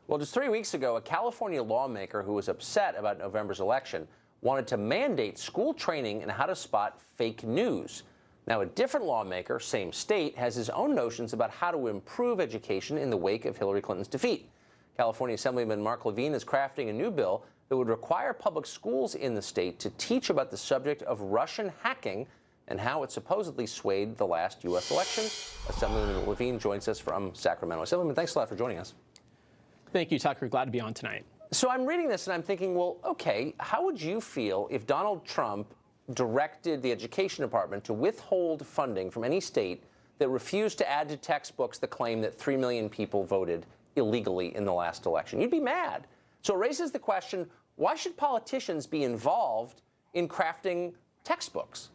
Well, just 3 weeks ago, a California lawmaker who was upset about November's election wanted to mandate school training in how to spot fake news. Now, a different lawmaker, same state, has his own notions about how to improve education in the wake of Hillary Clinton's defeat. California Assemblyman Marc Levine is crafting a new bill that would require public schools in the state to teach about the subject of Russian hacking and how it supposedly swayed the last U.S. election. Assemblyman Levine joins us from Sacramento. Assemblyman, thanks a lot for joining us. Thank you, Tucker. Glad to be on tonight. So I'm reading this and I'm thinking, well, okay, how would you feel if Donald Trump directed the Education Department to withhold funding from any state that refused to add to textbooks the claim that 3 million people voted illegally in the last election? You'd be mad. So it raises the question, why should politicians be involved in crafting textbooks?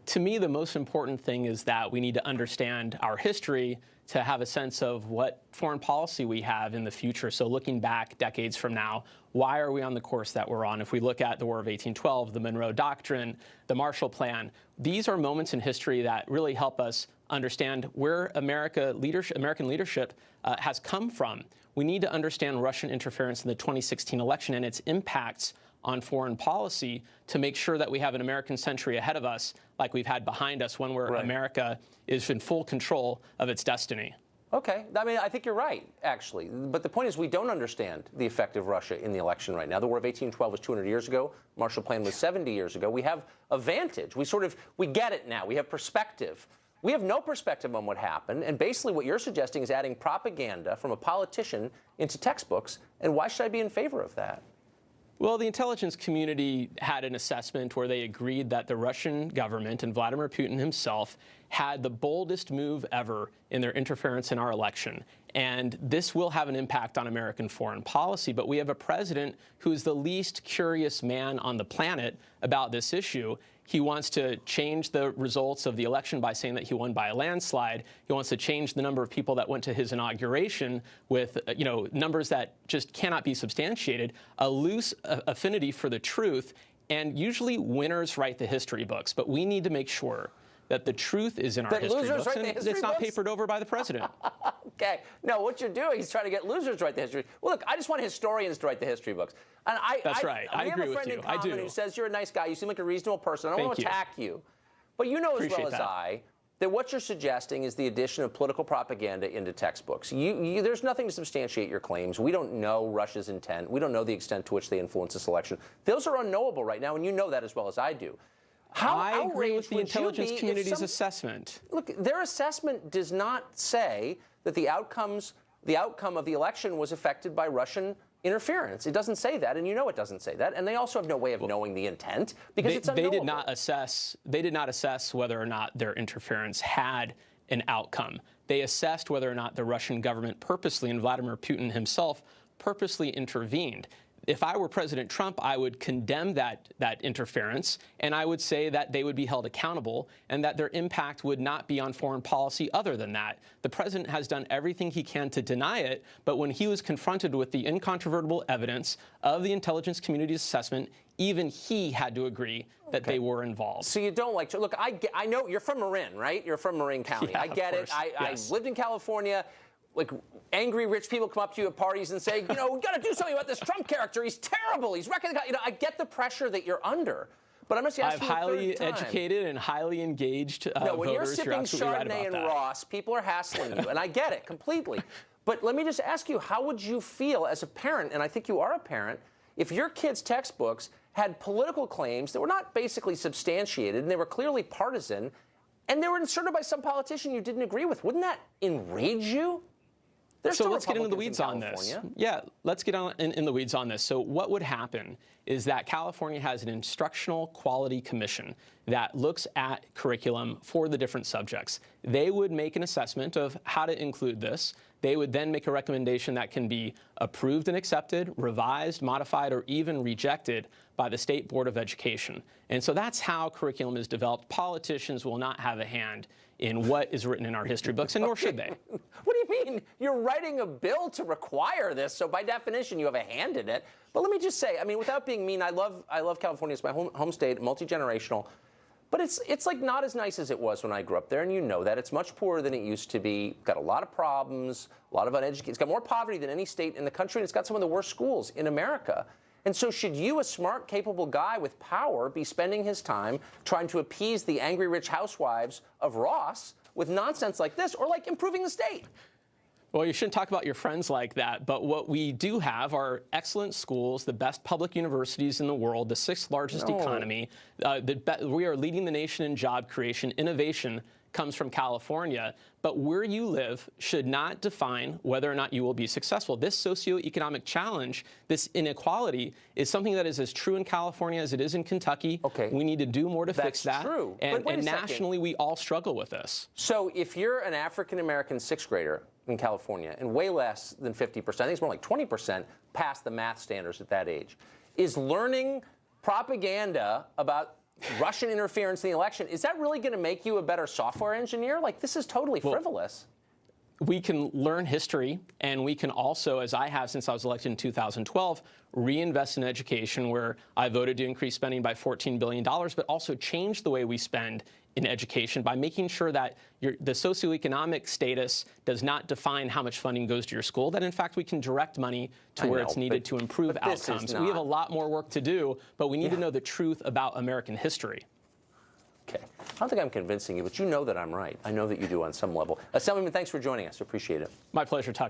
To me, the most important thing is that we need to understand our history to have a sense of what foreign policy we have in the future. So looking back decades from now, why are we on the course that we're on? If we look at the War of 1812, the Monroe Doctrine, the Marshall Plan, these are moments in history that really help us understand where American leadership has come from. We need to understand Russian interference in the 2016 election and its impacts on foreign policy to make sure that we have an American century ahead of us like we've had behind us, one where America is in full control of its destiny. Okay. I mean, I think you're right, actually. But the point is we don't understand the effect of Russia in the election right now. The War of 1812 was 200 years ago. Marshall Plan was 70 years ago. We have a vantage. We get it now. We have perspective. We have no perspective on what happened. And basically what you're suggesting is adding propaganda from a politician into textbooks. And why should I be in favor of that? Well, the intelligence community had an assessment where they agreed that the Russian government and Vladimir Putin himself had the boldest move ever in their interference in our election. And this will have an impact on American foreign policy. But we have a president who is the least curious man on the planet about this issue. He wants to change the results of the election by saying that he won by a landslide. He wants to change the number of people that went to his inauguration with, numbers that just cannot be substantiated, a loose affinity for the truth, and usually winners write the history books. But we need to make sure that the truth is in our history books, and it's not papered over by the president. Okay. No, what you're doing is trying to get losers to write the history. Well, look, I just want historians to write the history books. And That's right. I agree with you. We have a friend in common who says you're a nice guy. You seem like a reasonable person. I don't want to attack you. But you know as well as I that what you're suggesting is the addition of political propaganda into textbooks. There's nothing to substantiate your claims. We don't know Russia's intent. We don't know the extent to which they influence this election. Those are unknowable right now, and you know that as well as I do. I agree with the intelligence community's assessment. Look, their assessment does not say that the outcome of the election was affected by Russian interference. It doesn't say that, and you know it doesn't say that. And they also have no way of knowing the intent because it's unknowable. They did not assess whether or not their interference had an outcome. They assessed whether or not the Russian government purposely, and Vladimir Putin himself, purposely intervened. If I were President Trump, I would condemn that interference, and I would say that they would be held accountable and that their impact would not be on foreign policy other than that. The president has done everything he can to deny it, but when he was confronted with the incontrovertible evidence of the intelligence community's assessment, even he had to agree that they were involved. So you don't like to look. I know you're from Marin, right? You're from Marin County. Yeah, I get it. Yes. I lived in California. Like, angry rich people come up to you at parties and say, we got to do something about this Trump character. He's terrible. He's wrecking the country. I get the pressure that you're under. But I'm just asking you a third time. I have highly educated and highly engaged No, when voters. you're sipping Chardonnay and Ross, people are hassling you, and I get it completely. But let me just ask you, how would you feel as a parent, and I think you are a parent, if your kids' textbooks had political claims that were not basically substantiated, and they were clearly partisan, and they were inserted by some politician you didn't agree with? Wouldn't that enrage you? So let's get into the weeds on this. Yeah, let's get in the weeds on this. So what would happen is that California has an instructional quality commission that looks at curriculum for the different subjects. They would make an assessment of how to include this. They would then make a recommendation that can be approved and accepted, revised, modified, or even rejected by the State Board of Education. And so that's how curriculum is developed. Politicians will not have a hand in what is written in our history books, and nor should they. What do you mean? You're writing a bill to require this, so by definition you have a hand in it. But let me just say, I mean, without being mean, I love California. It's my home state, multi-generational. But it's like not as nice as it was when I grew up there, and you know that. It's much poorer than it used to be. Got a lot of problems, a lot of uneducated. It's got more poverty than any state in the country, and it's got some of the worst schools in America. And so should you, a smart, capable guy with power, be spending his time trying to appease the angry rich housewives of Ross with nonsense like this, or like improving the state? Well, you shouldn't talk about your friends like that, but what we do have are excellent schools, the best public universities in the world, the sixth largest economy. We are leading the nation in job creation. Innovation comes from California, but where you live should not define whether or not you will be successful. This socioeconomic challenge, this inequality, is something that is as true in California as it is in Kentucky. Okay. We need to do more to fix that. That's true. And, But wait a second. nationally, we all struggle with this. So if you're an African-American sixth grader in California, and way less than 50%, I think it's more like 20%, pass the math standards at that age, is learning propaganda about Russian interference in the election, is that really going to make you a better software engineer? Like, this is totally frivolous. We can learn history, and we can also, as I have since I was elected in 2012, reinvest in education, where I voted to increase spending by $14 billion, but also change the way we spend in education by making sure that the socioeconomic status does not define how much funding goes to your school, that in fact we can direct money to where it's needed to improve outcomes. We have a lot more work to do, but we need to know the truth about American history. Okay. I don't think I'm convincing you, but you know that I'm right. I know that you do on some level. Assemblyman, thanks for joining us. Appreciate it. My pleasure, Tucker.